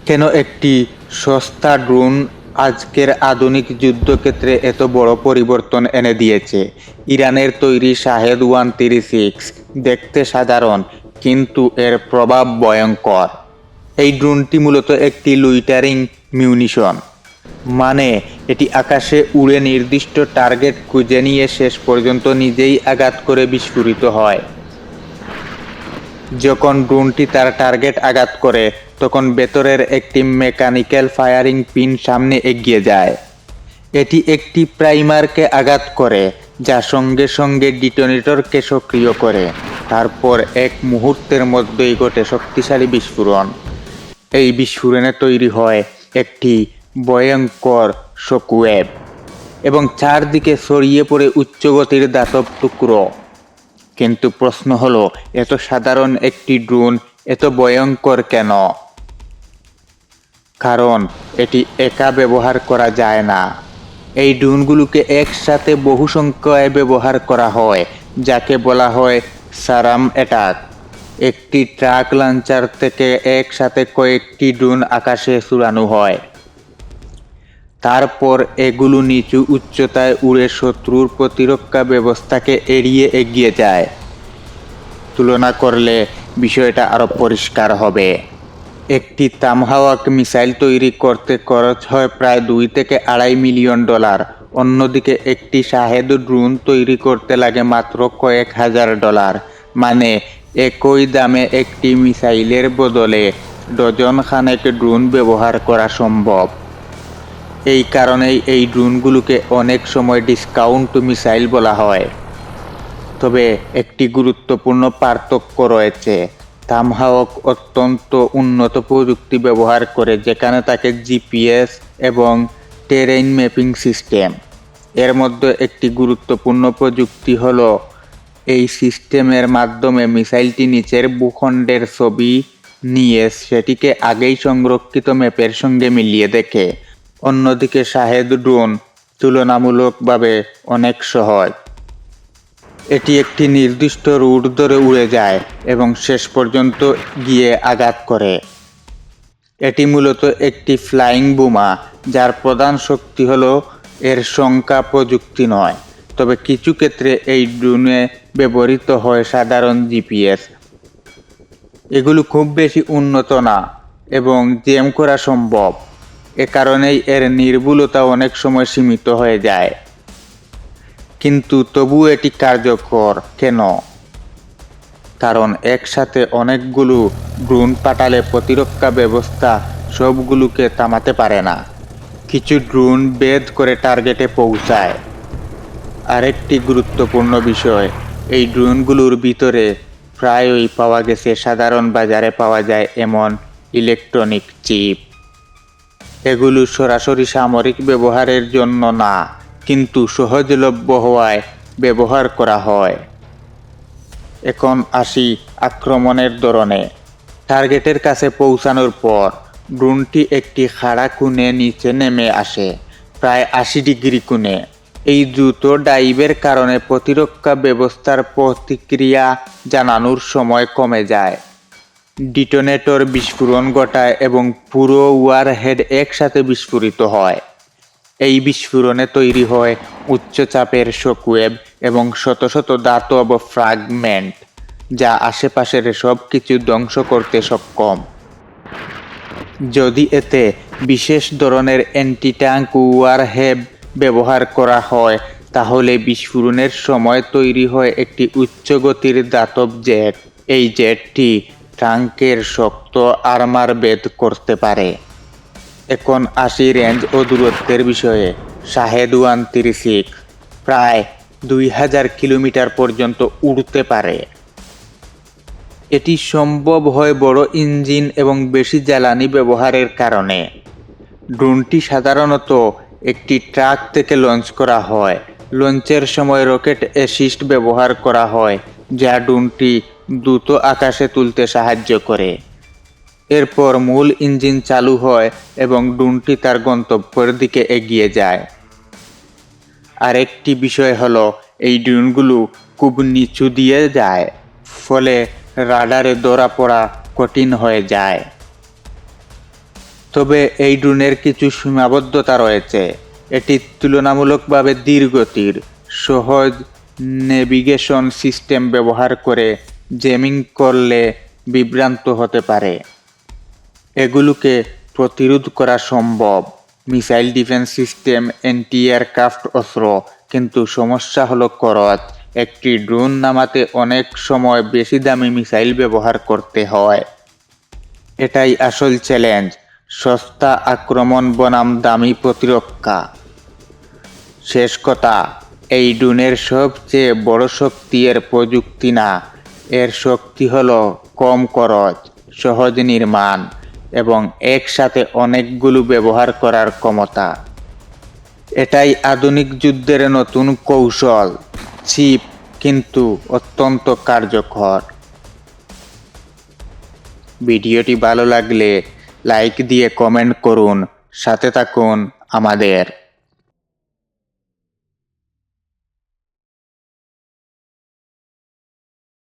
কেন একটি সস্তা ড্রোন আজকের আধুনিক যুদ্ধক্ষেত্রে এত বড় পরিবর্তন এনে দিয়েছে? ইরানের তৈরি শাহেদ-136 দেখতে সাধারণ, কিন্তু এর প্রভাব ভয়ঙ্কর। এই ড্রোনটি মূলত একটি লুইটারিং মিউনিশন, মানে এটি আকাশে উড়ে নির্দিষ্ট টার্গেট খুঁজে নিয়ে শেষ পর্যন্ত নিজেই আঘাত করে বিস্ফোরিত হয়। যখন ড্রোনটি তার টার্গেট আঘাত করে, তখন ভেতরের একটি মেকানিক্যাল ফায়ারিং পিন সামনে এগিয়ে যায়। এটি একটি প্রাইমারকে আঘাত করে, যা সঙ্গে সঙ্গে ডিটোনেটরকে সক্রিয় করে। তারপর এক মুহূর্তের মধ্যেই ঘটে শক্তিশালী বিস্ফোরণ। এই বিস্ফোরণে তৈরি হয় একটি ভয়ঙ্কর শকওয়েভ এবং চারদিকে ছড়িয়ে পড়ে উচ্চগতির ধাতব টুকরো। কিন্তু প্রশ্ন হলো, এত সাধারণ একটি ড্রোন এত ভয়ঙ্কর কেন? কারণ এটি একা ব্যবহার করা যায় না। এই ড্রোনগুলোকে একসাথে বহু সংখ্যায় ব্যবহার করা হয়, যাকে বলা হয় সারাম অ্যাটাক। একটি ট্রাক লঞ্চার থেকে একসাথে কয়েকটি ড্রোন আকাশে ছুড়ানো হয়। তারপর এগুলো নিচু উচ্চতায় উড়ে শত্রুর প্রতিরক্ষা ব্যবস্থাকে এড়িয়ে এগিয়ে যায়। তুলনা করলে বিষয়টা আরো পরিষ্কার হবে। একটি তামহাওয়াক মিসাইল তৈরি করতে খরচ হয় প্রায় $2 থেকে $2.5 মিলিয়ন। অন্যদিকে একটি শাহেদ ড্রোন তৈরি করতে লাগে মাত্র কয়েক হাজার ডলার। মানে একই দামে একটি মিসাইলের বদলে ডজন খানেক ড্রোন ব্যবহার করা সম্ভব। এই কারণেই এই ড্রোনগুলোকে অনেক সময় ডিসকাউন্ট মিসাইল বলা হয়। তবে একটি গুরুত্বপূর্ণ পার্থক্য রয়েছে। তামহাওক অত্যন্ত উন্নত প্রযুক্তি ব্যবহার করে, যেখানে থাকে জিপিএস এবং টেরেইন ম্যাপিং সিস্টেম। এর মধ্যে একটি গুরুত্বপূর্ণ প্রযুক্তি হলো, এই সিস্টেমের মাধ্যমে মিসাইলটি নিচের ভূখণ্ডের ছবি নিয়ে সেটিকে আগেই সংরক্ষিত ম্যাপের সঙ্গে মিলিয়ে দেখে। অন্যদিকে শাহেদ ড্রোন তুলনামূলকভাবে অনেক সহজ। এটি একটি নির্দিষ্ট রুট ধরে উড়ে যায় এবং শেষ পর্যন্ত গিয়ে আঘাত করে। এটি মূলত একটি ফ্লাইং বোমা, যার প্রধান শক্তি হলো এর সংখ্যা, প্রযুক্তি নয়। তবে কিছু ক্ষেত্রে এই ড্রোনে ব্যবহৃত হয় সাধারণ জিপিএস। এগুলো খুব বেশি উন্নত না এবং জ্যাম করা সম্ভব। এ কারণেই এর নির্ভুলতা অনেক সময় সীমিত হয়ে যায়। কিন্তু তবুও এটি কার্যকর কেন? কারণ একসাথে অনেকগুলো ড্রোন পাঠালে প্রতিরক্ষা ব্যবস্থা সবগুলোকে থামাতে পারে না। কিছু ড্রোন ভেদ করে টার্গেটে পৌঁছায়। আরেকটি গুরুত্বপূর্ণ বিষয়, এই ড্রোনগুলোর ভিতরে প্রায়ই পাওয়া গেছে সাধারণ বাজারে পাওয়া যায় এমন ইলেকট্রনিক চিপ। এগুলো সরাসরি সামরিক ব্যবহারের জন্য না, কিন্তু সহজলভ্য হওয়ায় ব্যবহার করা হয়। এখন আসি আক্রমণের ধরনে। টার্গেটের কাছে পৌঁছানোর পর ড্রোনটি একটি খাড়া কোণে নিচে নেমে আসে, প্রায় 80 ডিগ্রি কোণে। এই দ্রুত ডাইভের কারণে প্রতিরক্ষা ব্যবস্থার প্রতিক্রিয়া জানানোর সময় কমে যায়। ডিটোনেটর বিস্ফোরণ ঘটায় এবং পুরো ওয়ারহেড একসাথে বিস্ফোরিত হয়। এই বিস্ফোরণে তৈরি হয় উচ্চ চাপের শকওয়েভ এবং শত শত ধাতব ফ্র্যাগমেন্ট, যা আশেপাশের সব কিছু ধ্বংস করতে সক্ষম। যদি এতে বিশেষ ধরনের অ্যান্টি ট্যাঙ্ক ওয়ারহেড ব্যবহার করা হয়, তাহলে বিস্ফোরণের সময় তৈরি হয় একটি উচ্চ গতির ধাতব জেট। এই জেটটি ট্যাঙ্কের শক্ত আর্মার ভেদ করতে পারে। এখন আসি রেঞ্জ ও দূরত্বের বিষয়ে। শাহেদ-136 প্রায় 2000 কিলোমিটার পর্যন্ত উড়তে পারে। এটি সম্ভব হয় বড় ইঞ্জিন এবং বেশি জ্বালানি ব্যবহারের কারণে। ড্রোনটি সাধারণত একটি ট্রাক থেকে লঞ্চ করা হয়। লঞ্চের সময় রকেট অ্যাসিস্ট ব্যবহার করা হয়, যা ড্রোনটি দ্রুত আকাশে তুলতে সাহায্য করে। এরপর মূল ইঞ্জিন চালু হয় এবং ড্রোনটি তার গন্তব্যের দিকে এগিয়ে যায়। আরেকটি বিষয় হলো, এই ড্রোনগুলো খুব নিচু দিয়ে যায়, ফলে রাডারে ধরা পড়া কঠিন হয়ে যায়। তবে এই ড্রোনের কিছু সীমাবদ্ধতা রয়েছে। এটি তুলনামূলকভাবে ধীরগতির, সহজ নেভিগেশন সিস্টেম ব্যবহার করে জেমিং করলে বিভ্রান্ত হতে পারে। এগুলোকে প্রতিরোধ করা সম্ভব। Missile defence system, anti aircraft অস্ত্র, কিন্তু সমস্যা হলো খরচ। একটি ড্রোন নামাতে অনেক সময় বেশি দামি মিসাইল ব্যবহার করতে হয়। এটাই আসল চ্যালেঞ্জ, সস্তা আক্রমণ বনাম দামি প্রতিরক্ষা। শেষ কথা, এই ড্রোনের সবচেয়ে বড় শক্তি এর প্রযুক্তি না, এর শক্তি হলো কম খরচ, সহজ নির্মাণ এবং একসাথে অনেকগুলো ব্যবহার করার ক্ষমতা। এটাই আধুনিক যুদ্ধের নতুন কৌশল, চিপ কিন্তু অত্যন্ত কার্যকর। ভিডিওটি ভালো লাগলে লাইক দিয়ে কমেন্ট করুন, সাথে থাকুন আমাদের।